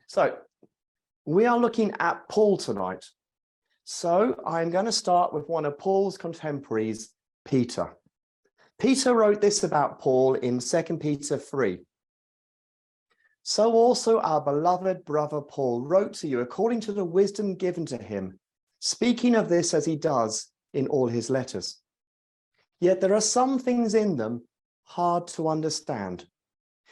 So we are looking at Paul tonight. So I'm going to start with one of Paul's contemporaries, Peter. Peter wrote this about Paul in 2 Peter 3. So also our beloved brother Paul wrote to you according to the wisdom given to him, speaking of this as he does in all his letters. Yet there are some things in them hard to understand,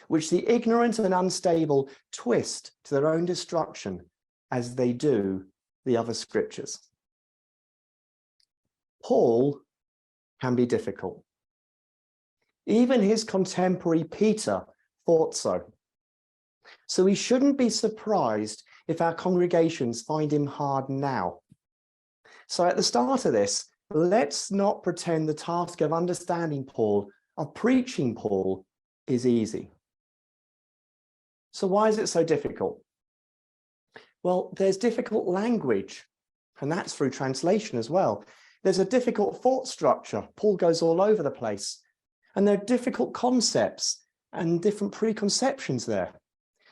which the ignorant and unstable twist to their own destruction, as they do the other scriptures. Paul can be difficult. Even his contemporary Peter thought so. So we shouldn't be surprised if our congregations find him hard now. So at the start of this, let's not pretend the task of understanding Paul, of preaching Paul, is easy. So why is it so difficult? Well, there's difficult language, and that's through translation as well. There's a difficult thought structure. Paul goes all over the place. And there are difficult concepts and different preconceptions there.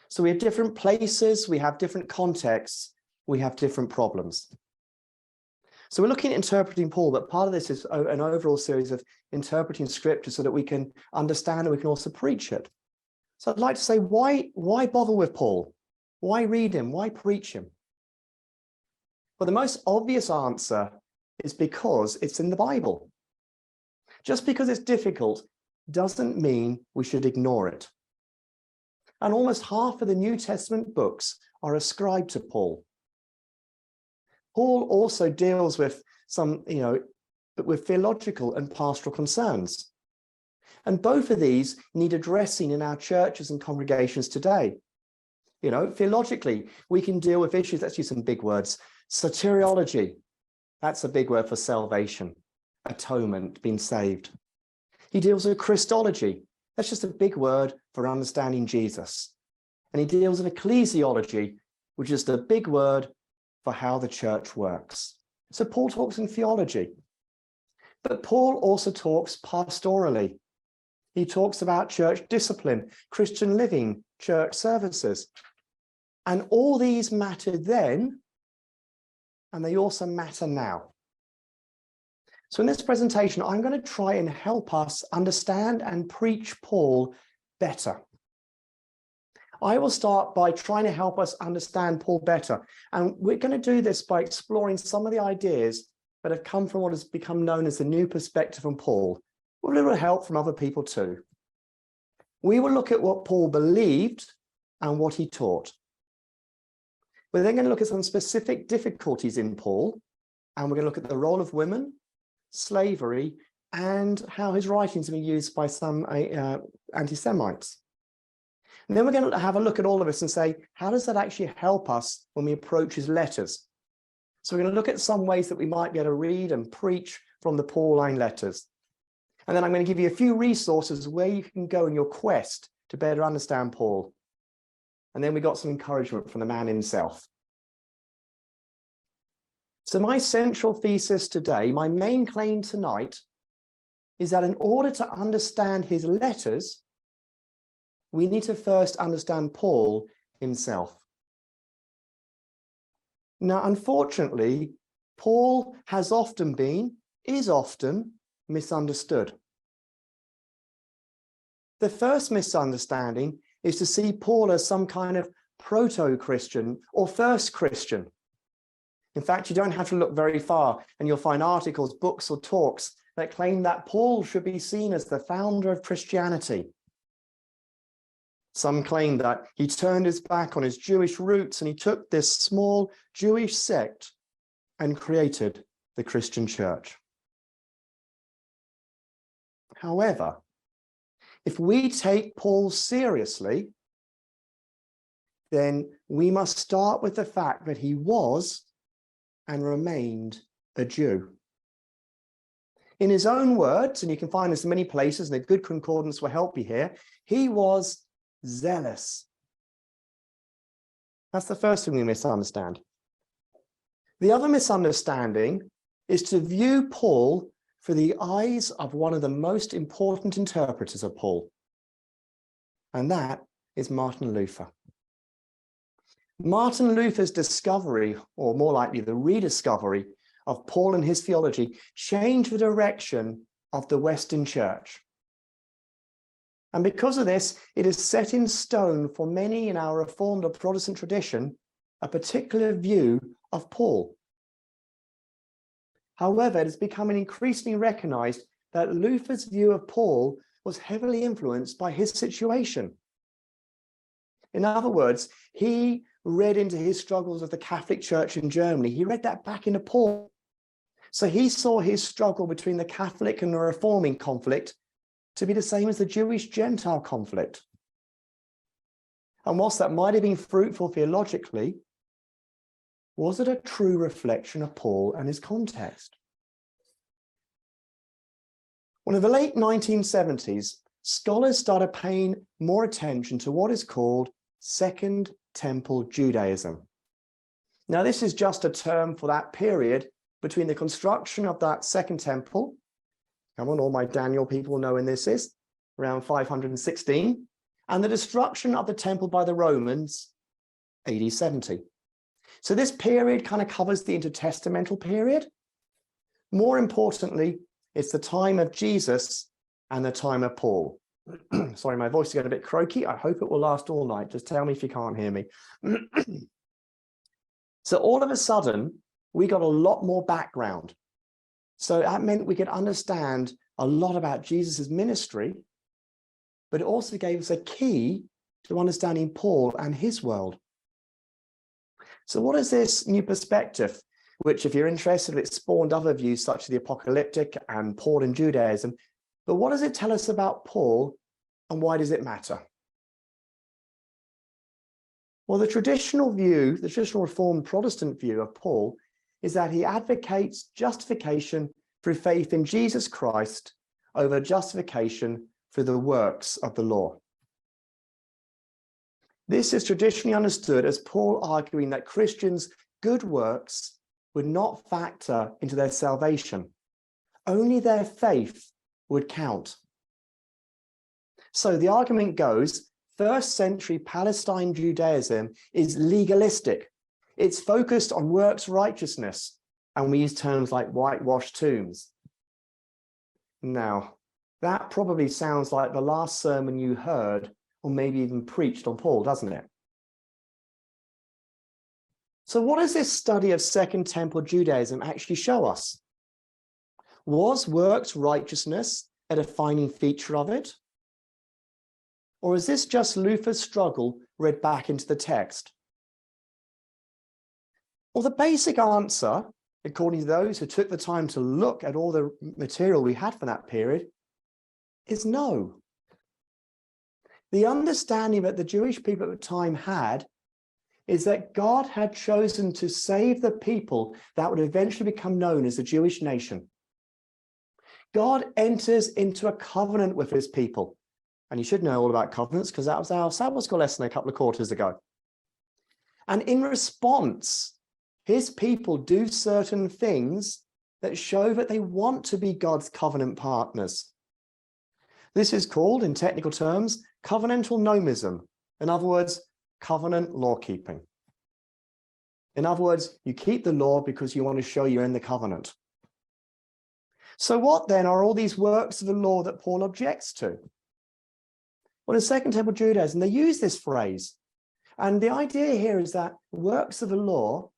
So we have different places, we have different contexts, we have different problems. So we're looking at interpreting Paul, but part of this is an overall series of interpreting scripture so that we can understand and we can also preach it. So I'd like to say, why bother with Paul? Why read him? Why preach him? Well, the most obvious answer is because it's in the Bible. Just because it's difficult doesn't mean we should ignore it. And almost half of the New Testament books are ascribed to Paul. Paul also deals with some, with theological and pastoral concerns. And both of these need addressing in our churches and congregations today. Theologically, we can deal with issues, let's use some big words. Soteriology, that's a big word for salvation, atonement, being saved. He deals with Christology. That's just a big word for understanding Jesus. And he deals with ecclesiology, which is the big word for how the church works. So Paul talks in theology. But Paul also talks pastorally. He talks about church discipline, Christian living, church services. And all these mattered then, and they also matter now. So in this presentation, I'm going to try and help us understand and preach Paul better. I will start by trying to help us understand Paul better. And we're going to do this by exploring some of the ideas that have come from what has become known as the new perspective on Paul, with a little help from other people too. We will look at what Paul believed and what he taught. We're then going to look at some specific difficulties in Paul, and we're going to look at the role of women, slavery, and how his writings have been used by some anti-Semites. And then we're going to have a look at all of this and say, how does that actually help us when we approach his letters? So we're going to look at some ways that we might be able to read and preach from the Pauline letters. And then I'm going to give you a few resources where you can go in your quest to better understand Paul. And then we got some encouragement from the man himself. So my central thesis today, my main claim tonight, is that in order to understand his letters, we need to first understand Paul himself. Now, unfortunately, Paul is often misunderstood. The first misunderstanding is to see Paul as some kind of proto-Christian or first Christian. In fact, you don't have to look very far and you'll find articles, books, or talks that claim that Paul should be seen as the founder of Christianity. Some claim that he turned his back on his Jewish roots and he took this small Jewish sect and created the Christian church. However, if we take Paul seriously, then we must start with the fact that he was and remained a Jew. In his own words, and you can find this in many places, and a good concordance will help you here, he was zealous. That's the first thing we misunderstand. The other misunderstanding is to view Paul through the eyes of one of the most important interpreters of Paul, and that is Martin Luther. Martin Luther's discovery, or more likely the rediscovery, of Paul and his theology changed the direction of the Western Church. And because of this, it is set in stone for many in our Reformed or Protestant tradition, a particular view of Paul. However, it is becoming increasingly recognized that Luther's view of Paul was heavily influenced by his situation. In other words, he read into his struggles of the Catholic Church in Germany. He read that back into Paul. So he saw his struggle between the Catholic and the Reforming conflict to be the same as the Jewish-Gentile conflict. And whilst that might have been fruitful theologically, was it a true reflection of Paul and his context? Well, in the late 1970s, scholars started paying more attention to what is called Second Temple Judaism. Now, this is just a term for that period between the construction of that Second Temple, come on, all my Daniel people know when this is, around 516, and the destruction of the temple by the Romans, AD 70. So this period kind of covers the intertestamental period. More importantly, it's the time of Jesus and the time of Paul. Sorry, my voice is getting a bit croaky. I hope it will last all night. Just tell me if you can't hear me. So all of a sudden, we got a lot more background. So that meant we could understand a lot about Jesus's ministry, but it also gave us a key to understanding Paul and his world. So what is this new perspective, which, if you're interested, it spawned other views such as the apocalyptic and Paul and Judaism. But what does it tell us about Paul, and why does it matter? Well, the traditional view, the traditional Reformed Protestant view of Paul, is that he advocates justification through faith in Jesus Christ over justification through the works of the law. This is traditionally understood as Paul arguing that Christians' good works would not factor into their salvation. Only their faith would count. So the argument goes, first century Palestine Judaism is legalistic. It's focused on works righteousness, and we use terms like whitewashed tombs. Now, that probably sounds like the last sermon you heard, or maybe even preached on Paul, doesn't it? So what does this study of Second Temple Judaism actually show us? Was works righteousness a defining feature of it? Or is this just Luther's struggle read back into the text? Well, the basic answer, according to those who took the time to look at all the material we had for that period, is no. The understanding that the Jewish people at the time had is that God had chosen to save the people that would eventually become known as the Jewish nation. God enters into a covenant with his people. And you should know all about covenants because that was our Sabbath school lesson a couple of quarters ago. And in response, his people do certain things that show that they want to be God's covenant partners. This is called, in technical terms, covenantal nomism. In other words, covenant law keeping. In other words, you keep the law because you want to show you're in the covenant. So what then are all these works of the law that Paul objects to? Well, in Second Temple Judaism, they use this phrase. And the idea here is that works of the law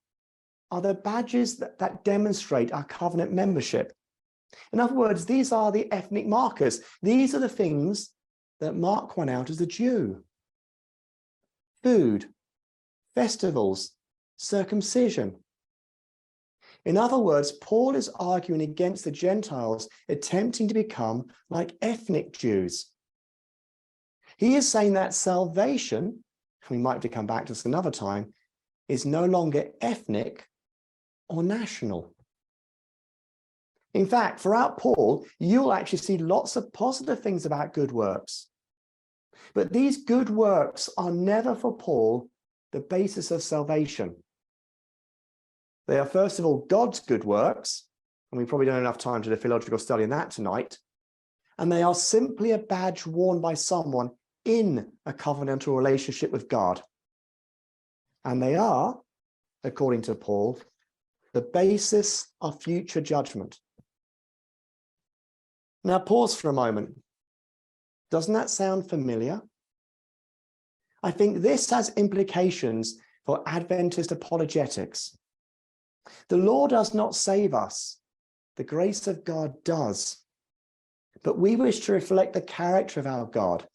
are the badges that demonstrate our covenant membership. In other words, these are the ethnic markers. These are the things that mark one out as a Jew. Food, festivals, circumcision. In other words, Paul is arguing against the Gentiles attempting to become like ethnic Jews. He is saying that salvation, we might have to come back to this another time, is no longer ethnic or national. In fact, throughout Paul, you'll actually see lots of positive things about good works. But these good works are never for Paul the basis of salvation. They are, first of all, God's good works, and we probably don't have enough time to do a theological study on that tonight. And they are simply a badge worn by someone in a covenantal relationship with God. And they are, according to Paul, the basis of future judgment. Now, pause for a moment. Doesn't that sound familiar? I think this has implications for Adventist apologetics. The law does not save us. The grace of God does. But we wish to reflect the character of our God.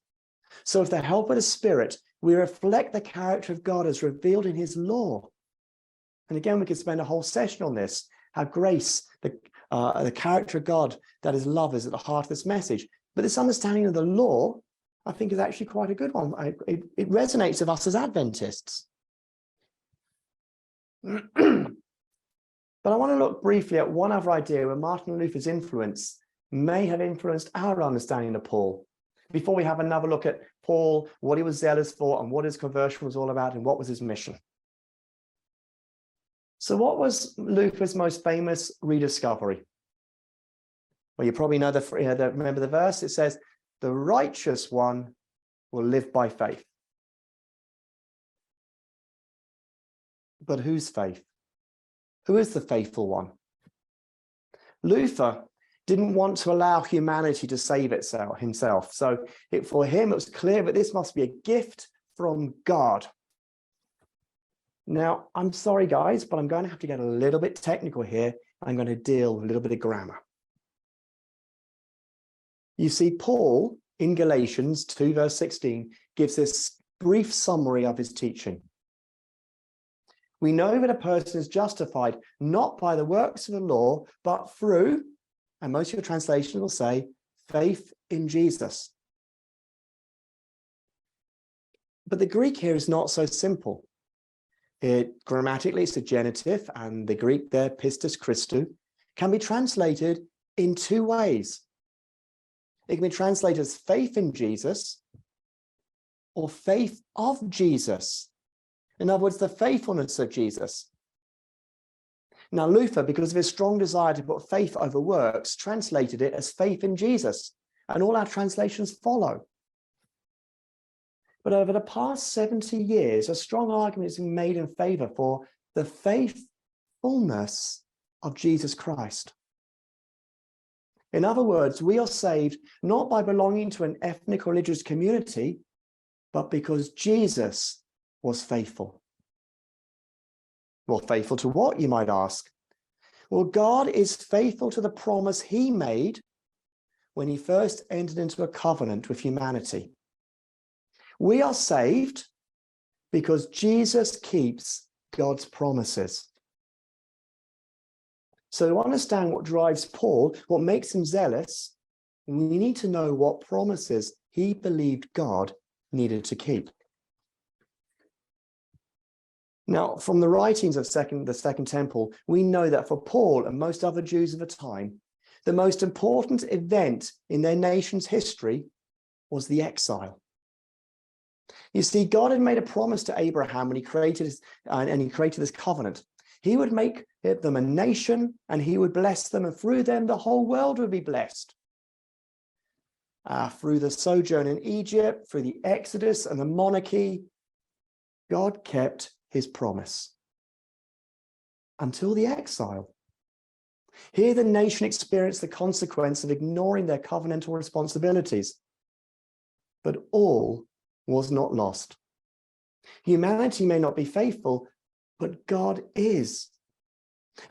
So with the help of the Spirit, we reflect the character of God as revealed in his law. And again, we could spend a whole session on this, how grace, the character of God, that is love, is at the heart of this message. But this understanding of the law, I think, is actually quite a good one. It resonates with us as Adventists. But I want to look briefly at one other idea where Martin Luther's influence may have influenced our understanding of Paul, before we have another look at Paul, what he was zealous for and what his conversion was all about and what was his mission. So what was Luther's most famous rediscovery? Well, you probably know remember the verse. It says, the righteous one will live by faith. But whose faith? Who is the faithful one? Luther didn't want to allow humanity to save himself. So for him, it was clear that this must be a gift from God. Now, I'm sorry, guys, but I'm going to have to get a little bit technical here. I'm going to deal with a little bit of grammar. You see, Paul in Galatians 2, verse 16, gives this brief summary of his teaching. We know that a person is justified not by the works of the law, but through, and most of your translations will say, faith in Jesus. But the Greek here is not so simple. Grammatically, it's a genitive, and the Greek there, pistis Christou, can be translated in two ways. It can be translated as faith in Jesus or faith of Jesus. In other words, the faithfulness of Jesus. Now, Luther, because of his strong desire to put faith over works, translated it as faith in Jesus, and all our translations follow. But over the past 70 years, a strong argument has been made in favor for the faithfulness of Jesus Christ. In other words, we are saved not by belonging to an ethnic or religious community, but because Jesus was faithful. Well, faithful to what, you might ask? Well, God is faithful to the promise he made when he first entered into a covenant with humanity. We are saved because Jesus keeps God's promises. So to understand what drives Paul, what makes him zealous, we need to know what promises he believed God needed to keep. Now, from the writings of the Second Temple, we know that for Paul and most other Jews of the time, the most important event in their nation's history was the exile. You see, God had made a promise to Abraham when he created this covenant. He would make them a nation and he would bless them, and through them the whole world would be blessed. Through the sojourn in Egypt, through the Exodus and the monarchy, God kept his promise until the exile. Here the nation experienced the consequence of ignoring their covenantal responsibilities. But all was not lost. Humanity may not be faithful, but God is.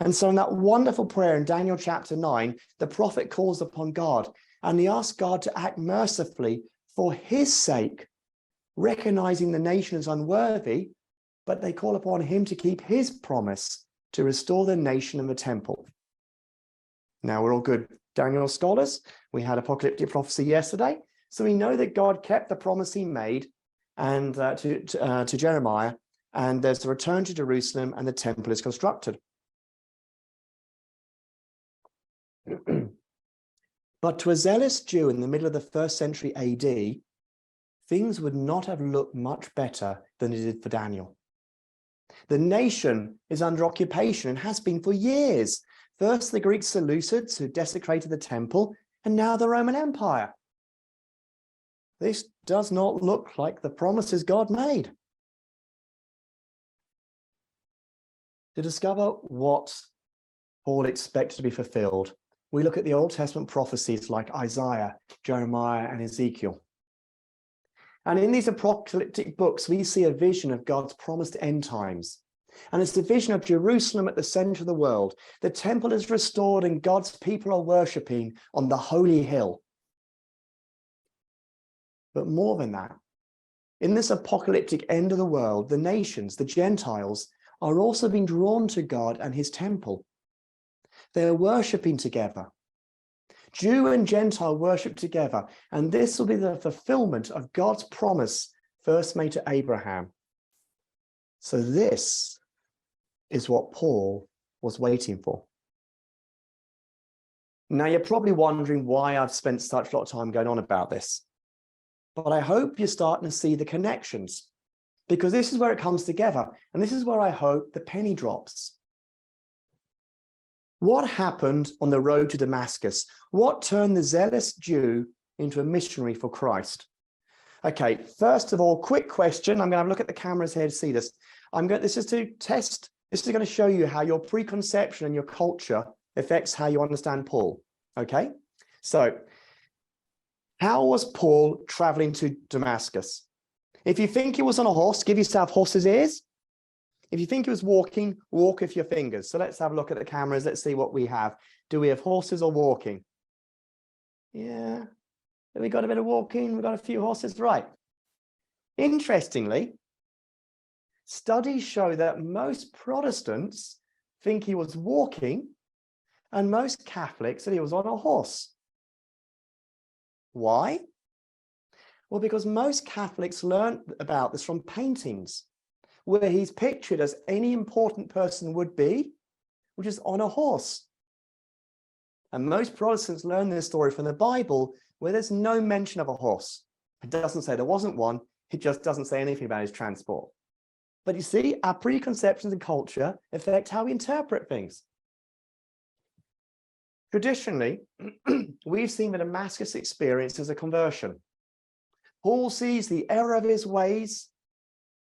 And so in that wonderful prayer in Daniel chapter 9, the prophet calls upon God and he asks God to act mercifully for his sake, recognizing the nation as unworthy, but they call upon him to keep his promise to restore the nation and the temple. Now, we're all good Daniel scholars. We had apocalyptic prophecy yesterday, so we know that God kept the promise he made and to Jeremiah, and there's a return to Jerusalem and the temple is constructed. But to a zealous Jew in the middle of the 1st century AD, things would not have looked much better than it did for Daniel. The nation is under occupation and has been for years. First, the Greek Seleucids who desecrated the temple, and now the Roman Empire. This does not look like the promises God made. To discover what Paul expected to be fulfilled, we look at the Old Testament prophecies like Isaiah, Jeremiah, and Ezekiel. And in these apocalyptic books, we see a vision of God's promised end times. And it's the vision of Jerusalem at the center of the world. The temple is restored and God's people are worshipping on the holy hill. But more than that, in this apocalyptic end of the world, the nations, the Gentiles, are also being drawn to God and his temple. They are worshipping together. Jew and Gentile worship together, and this will be the fulfillment of God's promise first made to Abraham. So this is what Paul was waiting for. Now, you're probably wondering why I've spent such a lot of time going on about this, but I hope you're starting to see the connections, because this is where it comes together, and this is where I hope the penny drops. What happened on the road to Damascus? What turned the zealous Jew into a missionary for Christ? Okay, first of all, quick question. I'm going to have a look at the cameras here to see this. This is going to show you how your preconception and your culture affects how you understand Paul. Okay, so how was Paul traveling to Damascus? If you think he was on a horse, give yourself horse's ears. If you think he was walking, walk with your fingers. So let's have a look at the cameras. Let's see what we have. Do we have horses or walking? Yeah, we got a bit of walking. We've got a few horses, right? Interestingly, studies show that most Protestants think he was walking and most Catholics that he was on a horse. Why? Well, because most Catholics learned about this from paintings, where he's pictured as any important person would be, which is on a horse. And most Protestants learn this story from the Bible, where there's no mention of a horse. It doesn't say there wasn't one. It just doesn't say anything about his transport. But you see, our preconceptions and culture affect how we interpret things. Traditionally, we've seen the Damascus experience as a conversion. Paul sees the error of his ways.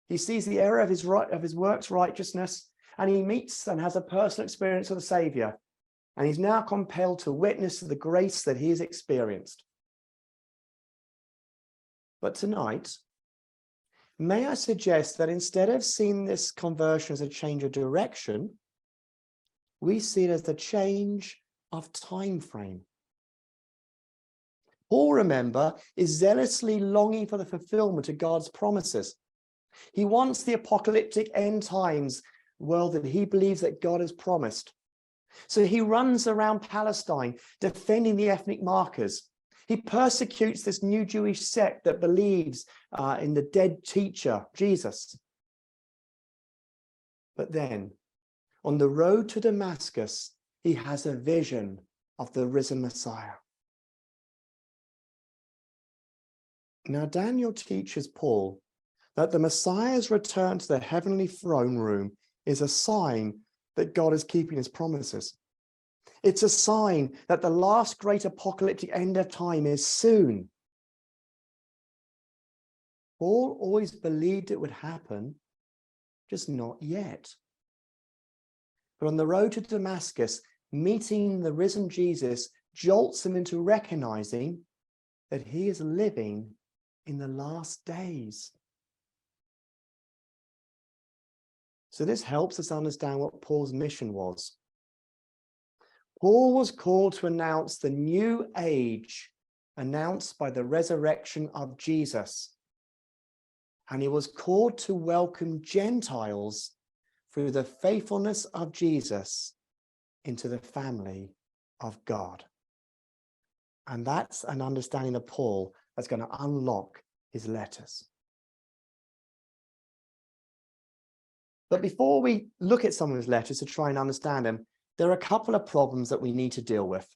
He sees the error of his works righteousness, and he meets and has a personal experience of the Savior. And he's now compelled to witness to the grace that he has experienced. But tonight, may I suggest that instead of seeing this conversion as a change of direction, we see it as a change of time frame. Paul, remember, is zealously longing for the fulfillment of God's promises. He wants the apocalyptic end times world that he believes that God has promised. So he runs around Palestine defending the ethnic markers. He persecutes this new Jewish sect that believes in the dead teacher, Jesus. But then, on the road to Damascus, he has a vision of the risen Messiah. Now, Daniel teaches Paul that the Messiah's return to the heavenly throne room is a sign that God is keeping his promises. It's a sign that the last great apocalyptic end of time is soon. Paul always believed it would happen, just not yet. But on the road to Damascus, meeting the risen Jesus jolts him into recognizing that he is living in the last days. So this helps us understand what Paul's mission was. Paul was called to announce the new age announced by the resurrection of Jesus. And he was called to welcome Gentiles through the faithfulness of Jesus into the family of God. And that's an understanding of Paul that's going to unlock his letters. But before we look at some of his letters to try and understand them, there are a couple of problems that we need to deal with.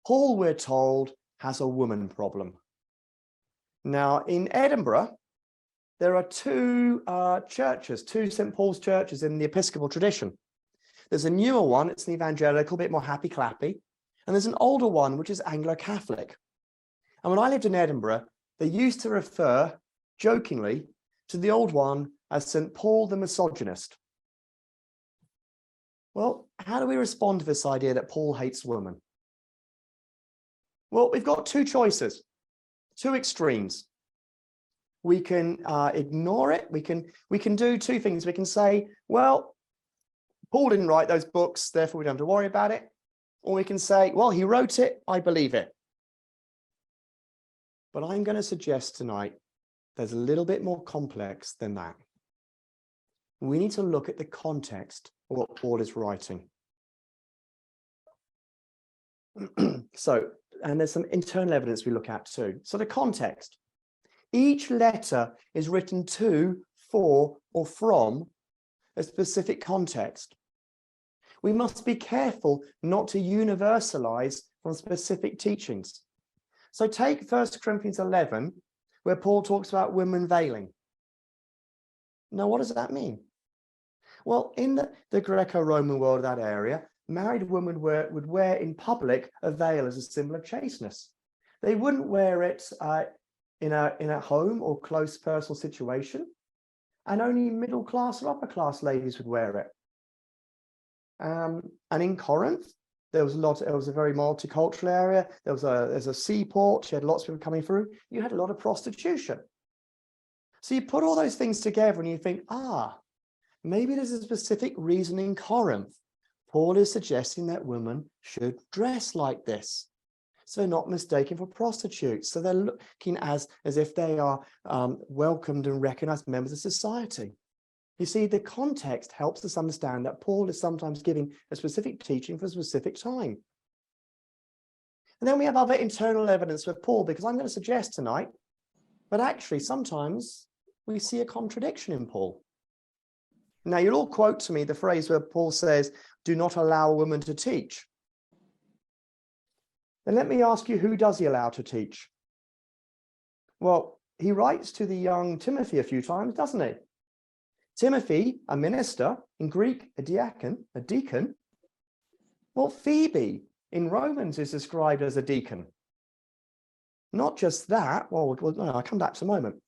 Paul, we're told, has a woman problem. Now, in Edinburgh, there are two churches, two St. Paul's churches in the Episcopal tradition. There's a newer one, it's an evangelical, a bit more happy-clappy, and there's an older one, which is Anglo-Catholic. And when I lived in Edinburgh, they used to refer, jokingly, to the old one as St. Paul the Misogynist. Well, how do we respond to this idea that Paul hates women? Well, we've got two choices, two extremes. We can ignore it. We can do two things. We can say, well, Paul didn't write those books, therefore we don't have to worry about it. Or we can say, well, he wrote it, I believe it. But I'm going to suggest tonight there's a little bit more complex than that. We need to look at the context of what Paul is writing. And there's some internal evidence we look at too. So the context. Each letter is written to, for, or from a specific context. We must be careful not to universalize from specific teachings. So take 1 Corinthians 11, where Paul talks about women veiling. Now, what does that mean? Well, in the Greco-Roman world of that area, married women would wear in public a veil as a symbol of chasteness. They wouldn't wear it in a home or close personal situation, and only middle class or upper class ladies would wear it. And in Corinth, it was a very multicultural area. There's a seaport. You had lots of people coming through. You had a lot of prostitution. So you put all those things together and you think, maybe there's a specific reason in Corinth. Paul is suggesting that women should dress like this, so they're not mistaken for prostitutes. So they're looking as if they are welcomed and recognized members of society. You see, the context helps us understand that Paul is sometimes giving a specific teaching for a specific time. And then we have other internal evidence with Paul, because I'm going to suggest tonight, but actually sometimes we see a contradiction in Paul. Now, you'll all quote to me the phrase where Paul says, do not allow a woman to teach. Then let me ask you, who does he allow to teach? Well, he writes to the young Timothy a few times, doesn't he? Timothy, a minister, in Greek, a deacon. Well, Phoebe in Romans is described as a deacon. Not just that, no, I'll come back to a moment.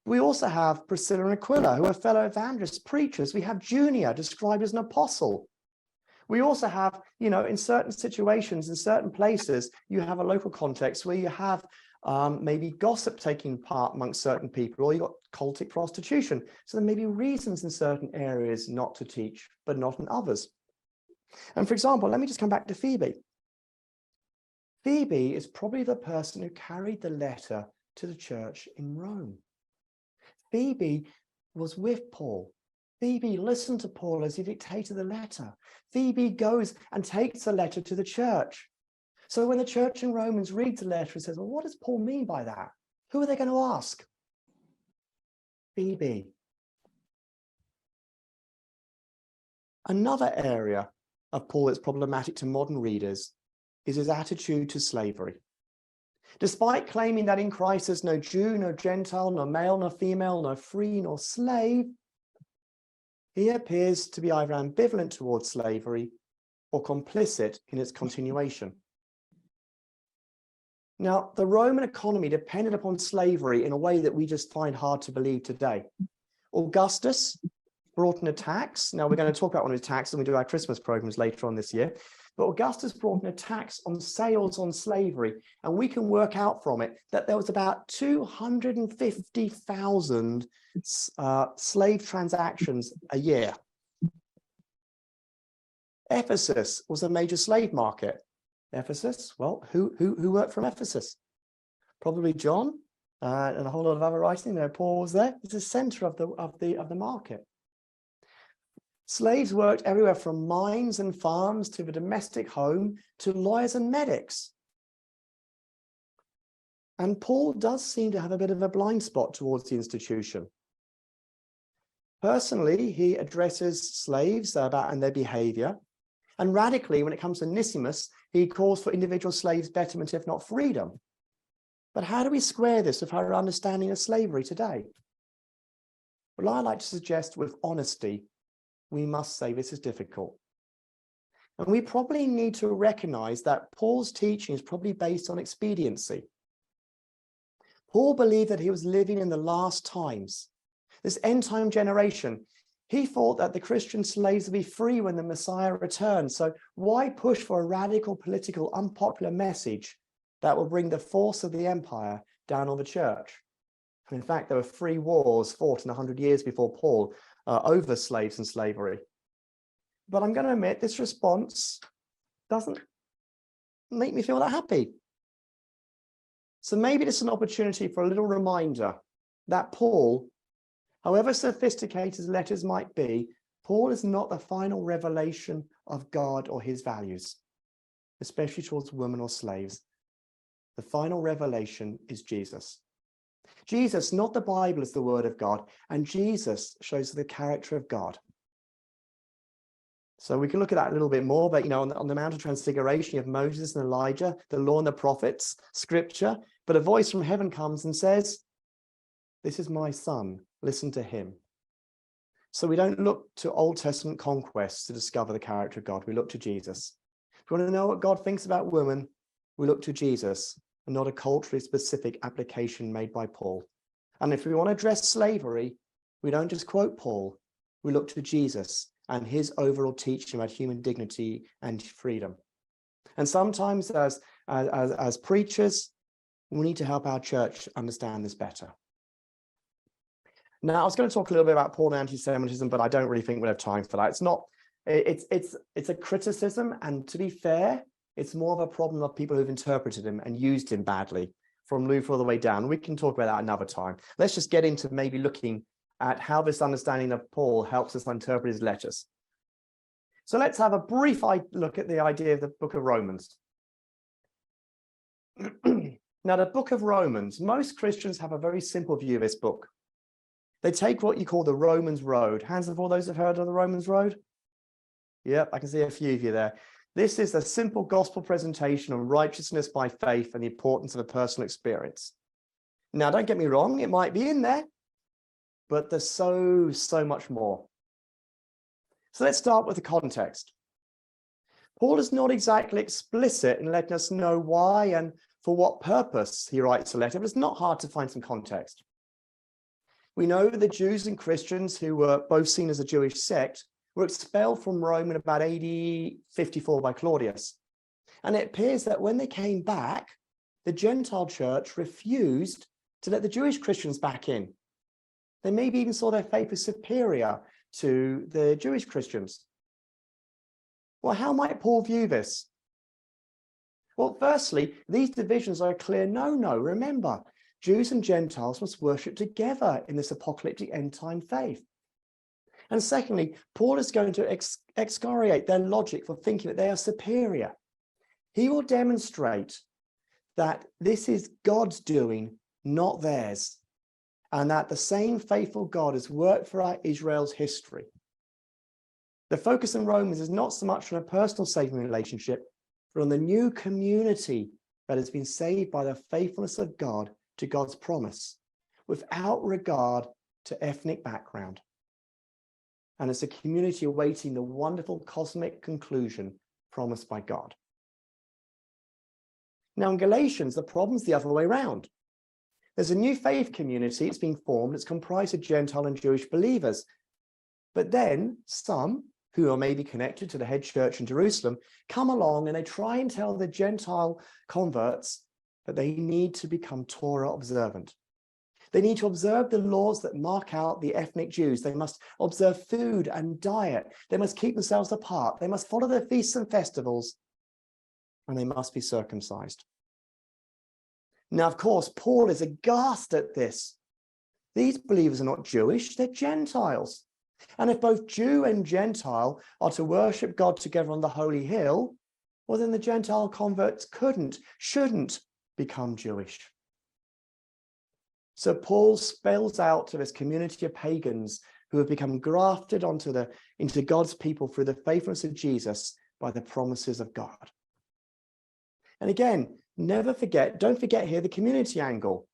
We also have Priscilla and Aquila, who are fellow evangelists, preachers. We have Junia, described as an apostle. We also have, in certain situations, in certain places, you have a local context where you have maybe gossip taking part amongst certain people, or you've got cultic prostitution. So there may be reasons in certain areas not to teach, but not in others. And for example, let me just come back to Phoebe. Phoebe is probably the person who carried the letter to the church in Rome. Phoebe was with Paul. Phoebe listened to Paul as he dictated the letter. Phoebe goes and takes the letter to the church. So when the church in Romans reads the letter, it says, well, what does Paul mean by that? Who are they going to ask? Phoebe. Another area of Paul that's problematic to modern readers is his attitude to slavery. Despite claiming that in Christ there's no Jew, no Gentile, no male, no female, no free, nor slave, he appears to be either ambivalent towards slavery or complicit in its continuation. Now, the Roman economy depended upon slavery in a way that we just find hard to believe today. Augustus brought in a tax. Now, we're going to talk about one of his taxes when we do our Christmas programs later on this year. But Augustus brought in a tax on sales on slavery, and we can work out from it that there was about 250,000 slave transactions a year. Ephesus was a major slave market. Ephesus, well, who worked from Ephesus? Probably John and a whole lot of other writing. Paul was there. It's the center of the market. Slaves worked everywhere from mines and farms to the domestic home to lawyers and medics. And Paul does seem to have a bit of a blind spot towards the institution. Personally, he addresses slaves and their behavior. And radically, when it comes to Onesimus, he calls for individual slaves' betterment, if not freedom. But how do we square this with our understanding of slavery today? Well, I like to suggest with honesty, we must say this is difficult. And we probably need to recognize that Paul's teaching is probably based on expediency. Paul believed that he was living in the last times. This end time generation, He thought that the Christian slaves would be free when the Messiah returned. So why push for a radical, political, unpopular message that will bring the force of the empire down on the church? And in fact, there were 3 wars fought in 100 years before Paul over slaves and slavery. But I'm going to admit this response doesn't make me feel that happy. So maybe this is an opportunity for a little reminder that Paul, however sophisticated his letters might be, Paul is not the final revelation of God or his values, especially towards women or slaves. The final revelation is Jesus. Jesus, not the Bible, is the word of God, and Jesus shows the character of God. So we can look at that a little bit more, but on the Mount of Transfiguration, you have Moses and Elijah, the law and the prophets, scripture, but a voice from heaven comes and says, "This is my son, listen to him." So we don't look to Old Testament conquests to discover the character of God. We look to Jesus. If we want to know what God thinks about women, we look to Jesus and not a culturally specific application made by Paul. And if we want to address slavery, we don't just quote Paul, we look to Jesus and his overall teaching about human dignity and freedom. And sometimes as preachers, we need to help our church understand this better. Now, I was going to talk a little bit about Paul and anti-Semitism, but I don't really think we'll have time for that. It's a criticism, and to be fair, it's more of a problem of people who've interpreted him and used him badly, from Luther all the way down. We can talk about that another time. Let's just get into maybe looking at how this understanding of Paul helps us interpret his letters. So let's have a brief look at the idea of the book of Romans. Now, the book of Romans, most Christians have a very simple view of this book. They take what you call the Romans Road. Hands up all those who've heard of the Romans Road? Yep, I can see a few of you there. This is a simple gospel presentation on righteousness by faith and the importance of a personal experience. Now, don't get me wrong, it might be in there, but there's so much more. So let's start with the context. Paul is not exactly explicit in letting us know why and for what purpose he writes a letter, but it's not hard to find some context. We know the Jews and Christians, who were both seen as a Jewish sect, were expelled from Rome in about AD 54 by Claudius. And it appears that when they came back, the Gentile church refused to let the Jewish Christians back in. They maybe even saw their faith as superior to the Jewish Christians. Well, how might Paul view this? Well, firstly, these divisions are a clear no-no. Remember, Jews and Gentiles must worship together in this apocalyptic end-time faith. And secondly, Paul is going to excoriate their logic for thinking that they are superior. He will demonstrate that this is God's doing, not theirs, and that the same faithful God has worked throughout Israel's history. The focus in Romans is not so much on a personal saving relationship, but on the new community that has been saved by the faithfulness of God to God's promise, without regard to ethnic background. And it's a community awaiting the wonderful cosmic conclusion promised by God. Now in Galatians, the problem's the other way around. There's a new faith community, it's being formed, it's comprised of Gentile and Jewish believers. But then some, who are maybe connected to the head church in Jerusalem, come along and they try and tell the Gentile converts that they need to become Torah observant. They need to observe the laws that mark out the ethnic Jews. They must observe food and diet. They must keep themselves apart. They must follow their feasts and festivals, and they must be circumcised. Now, of course, Paul is aghast at this. These believers are not Jewish, they're Gentiles. And if both Jew and Gentile are to worship God together on the holy hill, well, then the Gentile converts shouldn't become Jewish. So Paul spells out to this community of pagans who have become grafted into God's people through the faithfulness of Jesus by the promises of God. And again, don't forget here the community angle.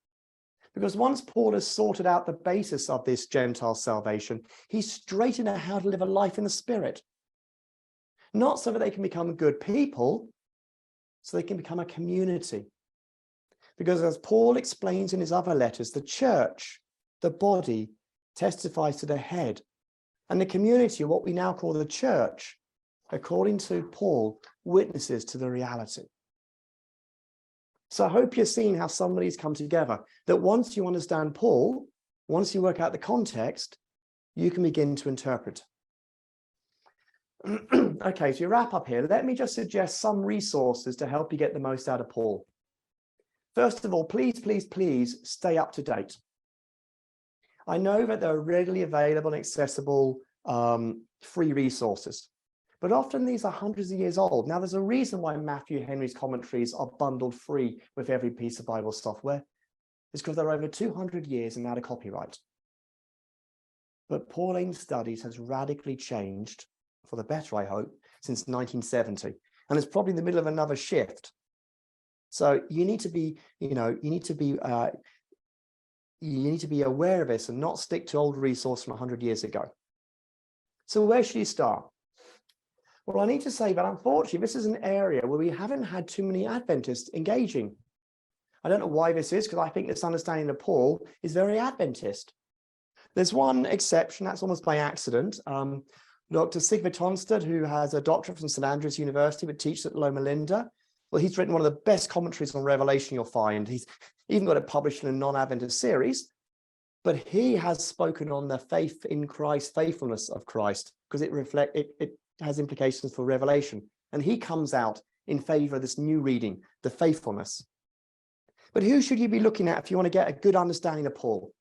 Because once Paul has sorted out the basis of this Gentile salvation, he's straightened out how to live a life in the Spirit. Not so that they can become good people, so they can become a community. Because as Paul explains in his other letters, the church, the body, testifies to the head. And the community, what we now call the church, according to Paul, witnesses to the reality. So I hope you're seeing how some of these come together, that once you understand Paul, once you work out the context, you can begin to interpret. Okay, to wrap up here, let me just suggest some resources to help you get the most out of Paul. First of all, please, please, please stay up to date. I know that there are readily available and accessible free resources, but often these are hundreds of years old. Now, there's a reason why Matthew Henry's commentaries are bundled free with every piece of Bible software. It's because they're over 200 years and out of copyright. But Pauline Studies has radically changed, for the better, I hope, since 1970, and it's probably in the middle of another shift. So you need to be, you need to be aware of this and not stick to old resource from 100 years ago. So where should you start? Well, I need to say that unfortunately, this is an area where we haven't had too many Adventists engaging. I don't know why this is, because I think this understanding of Paul is very Adventist. There's one exception, that's almost by accident. Dr. Sigve Tonstad, who has a doctorate from St. Andrews University, but teaches at Loma Linda. Well, he's written one of the best commentaries on Revelation you'll find. He's even got it published in a non-Adventist series, but he has spoken on the faith in Christ, faithfulness of Christ, because it has implications for Revelation. And he comes out in favor of this new reading, the faithfulness. But who should you be looking at if you want to get a good understanding of Paul?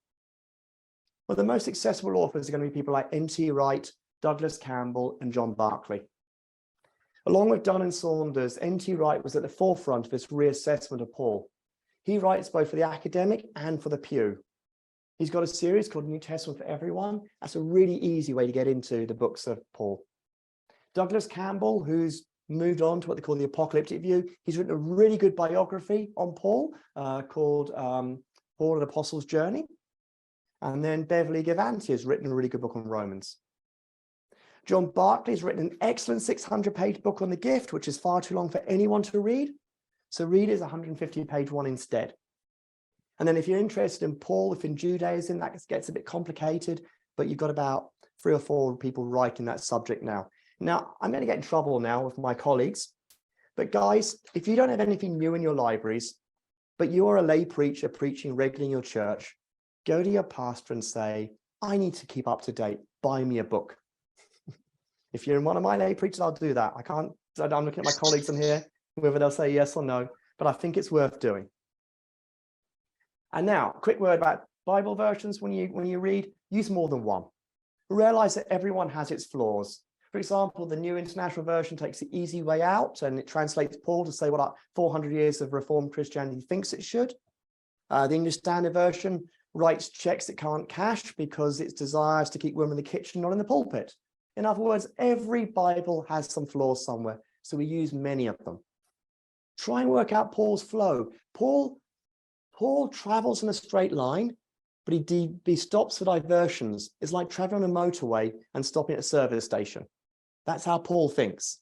Well, the most accessible authors are going to be people like N.T. Wright, Douglas Campbell, and John Barclay. Along with Dunn and Saunders, N.T. Wright was at the forefront of this reassessment of Paul. He writes both for the academic and for the pew. He's got a series called New Testament for Everyone. That's a really easy way to get into the books of Paul. Douglas Campbell, who's moved on to what they call the apocalyptic view, he's written a really good biography on Paul called Paul and Apostles' Journey. And then Beverly Gavanti has written a really good book on Romans. John Barclay has written an excellent 600-page book on the gift, which is far too long for anyone to read. So read his 150-page one instead. And then if you're interested in Paul within Judaism, that gets a bit complicated, but you've got about 3 or 4 people writing that subject now. Now, I'm going to get in trouble now with my colleagues. But guys, if you don't have anything new in your libraries, but you're a lay preacher preaching regularly in your church, go to your pastor and say, I need to keep up to date. Buy me a book. If you're one of my lay preachers, I'll do that. I'm looking at my colleagues in here, whether they'll say yes or no, but I think it's worth doing. And now, quick word about Bible versions. When you read, use more than one. Realize that everyone has its flaws. For example, the New International Version takes the easy way out and it translates Paul to say what 400 years of Reformed Christianity thinks it should. The English Standard Version writes checks it can't cash because its desires to keep women in the kitchen, not in the pulpit. In other words, every Bible has some flaws somewhere, so we use many of them. Try and work out Paul's flow. Paul travels in a straight line, but he stops for diversions. It's like traveling on a motorway and stopping at a service station. That's how Paul thinks.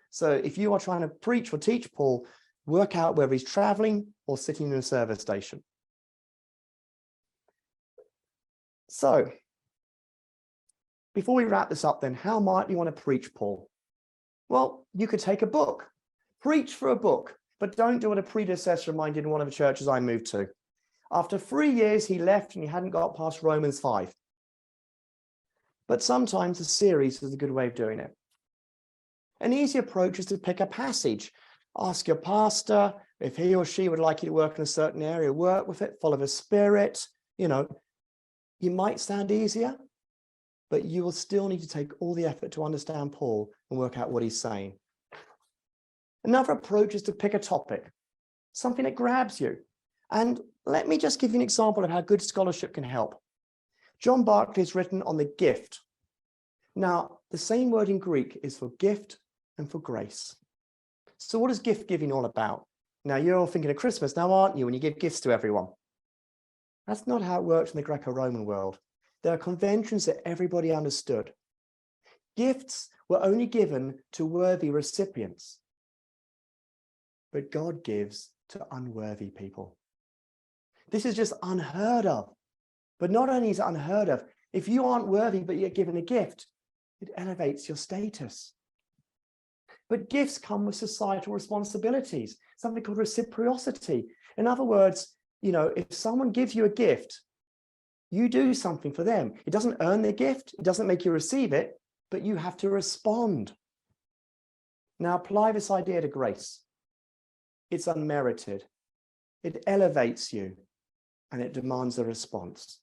So if you are trying to preach or teach Paul, work out whether he's traveling or sitting in a service station. So before we wrap this up then, how might we want to preach Paul? Well, you could take a book, preach for a book, but don't do what a predecessor of mine did in one of the churches I moved to. After 3 years, he left and he hadn't got past Romans 5. But sometimes a series is a good way of doing it. An easy approach is to pick a passage. Ask your pastor if he or she would like you to work in a certain area, work with it, follow the Spirit. You might sound easier, but you will still need to take all the effort to understand Paul and work out what he's saying. Another approach is to pick a topic, something that grabs you. And let me just give you an example of how good scholarship can help. John Barclay has written on the gift. Now, the same word in Greek is for gift and for grace. So what is gift giving all about? Now, you're all thinking of Christmas now, aren't you, when you give gifts to everyone? That's not how it works in the Greco-Roman world. There are conventions that everybody understood. Gifts were only given to worthy recipients. But God gives to unworthy people. This is just unheard of. But not only is it unheard of, if you aren't worthy but you're given a gift, It elevates your status. But gifts come with societal responsibilities, something called reciprocity. In other words, if someone gives you a gift, you do something for them. It doesn't earn the gift, it doesn't make you receive it, but you have to respond. Now apply this idea to grace. It's unmerited. It elevates you and it demands a response.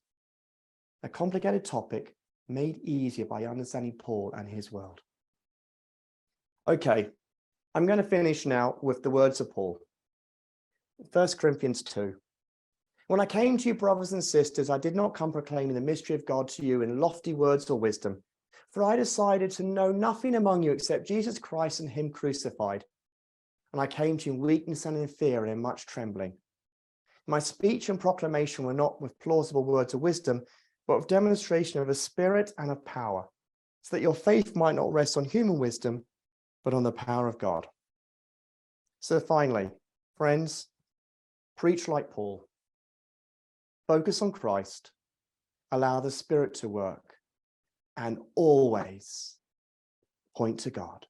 A complicated topic made easier by understanding Paul and his world. Okay, I'm going to finish now with the words of Paul. 1 Corinthians 2. When I came to you, brothers and sisters, I did not come proclaiming the mystery of God to you in lofty words or wisdom, for I decided to know nothing among you except Jesus Christ and him crucified. And I came to you in weakness and in fear and in much trembling. My speech and proclamation were not with plausible words of wisdom, but with demonstration of a spirit and of power, so that your faith might not rest on human wisdom, but on the power of God. So finally, friends, preach like Paul. Focus on Christ, allow the Spirit to work, and always point to God.